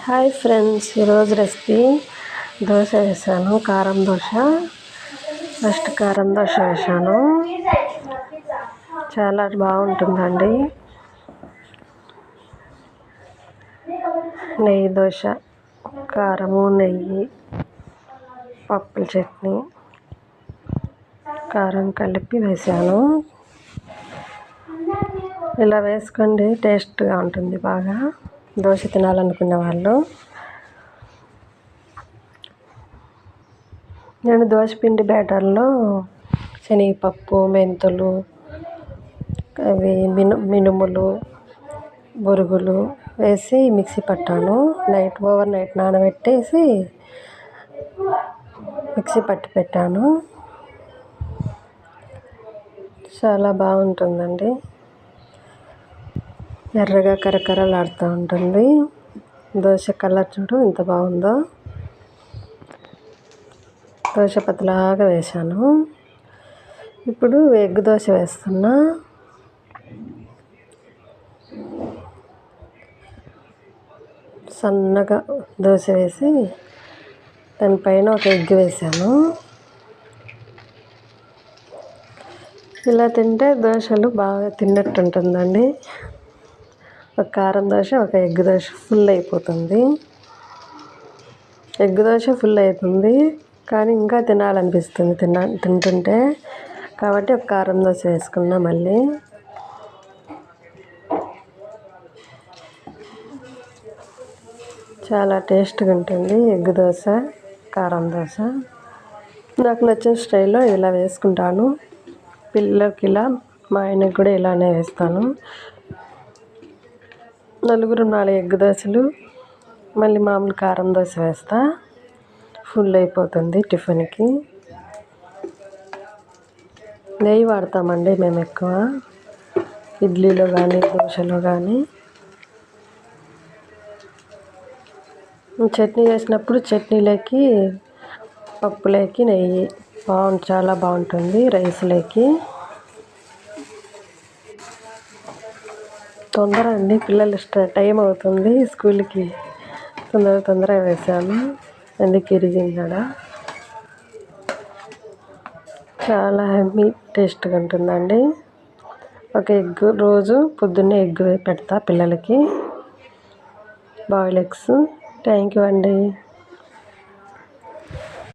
Hi friends, ఈరోజు recipe dosa వేసాను. కారం దోశ. ఫస్ట్ కారం దోశ వేసాను. చాలా బాగుంటుందండి. నెయ్యి దోశ, కారము, నెయ్యి, పప్పుల చట్నీ, కారం కలిపి వేసాను. ఇలా వేసుకోండి, టేస్ట్గా ఉంటుంది. బాగా దోశ తినాలనుకునే వాళ్ళు. నేను దోశపిండి బ్యాటర్లో శనగపప్పు, మెంతులు, అవి మినుములు, బొరుగులు వేసి మిక్సీ పట్టాను. ఓవర్ నైట్ నానబెట్టేసి మిక్సీ పట్టి పెట్టాను. చాలా బాగుంటుందండి. ఎర్రగా కరకరలాడుతూ ఉంటుంది. దోశ కలర్ చూడు ఎంత బాగుందో. దోశ పతలాగా వేసాను. ఇప్పుడు ఎగ్ దోశ వేస్తున్నా. సన్నగా దోశ వేసి దానిపైన ఒక ఎగ్ వేసాను. ఇలా తింటే దోశలు బాగా తిన్నట్టు ఉంటుందండి. ఒక కారం దోశ, ఒక ఎగ్ దోశ ఫుల్ అయిపోతుంది. ఎగ్ దోశ ఫుల్ అవుతుంది, కానీ ఇంకా తినాలనిపిస్తుంది తింటుంటే. కాబట్టి ఒక కారం దోశ వేసుకున్నా. మళ్ళీ చాలా టేస్ట్గా ఉంటుంది ఎగ్ దోశ, కారం దోశ. నాకు నచ్చిన స్టైల్లో ఇలా వేసుకుంటాను. పిల్లలకి ఇలా, మా ఆయనకి కూడా ఇలానే వేస్తాను. నలుగురు 4 ఎగ్ దోశలు, మళ్ళీ మామూలు కారం దోశ వేస్తా. ఫుల్ అయిపోతుంది టిఫిన్కి. నెయ్యి వాడతామండి మేము ఎక్కువ, ఇడ్లీలో కానీ దోశలో కానీ. చట్నీ చేసినప్పుడు చట్నీలోకి, పప్పులోకి నెయ్యి చాలా బాగుంటుంది. రైస్లోకి తొందర అండి, పిల్లలు టైం అవుతుంది స్కూల్కి. తొందరగా వేసాను, ఎందుకు ఇరిగిందా. చాలా హెమ్మీ టేస్ట్గా ఉంటుందండి. ఒక ఎగ్ రోజు పొద్దున్నే ఎగ్ పెడతా పిల్లలకి, బాయిల్ ఎగ్స్. థ్యాంక్ యూ అండి.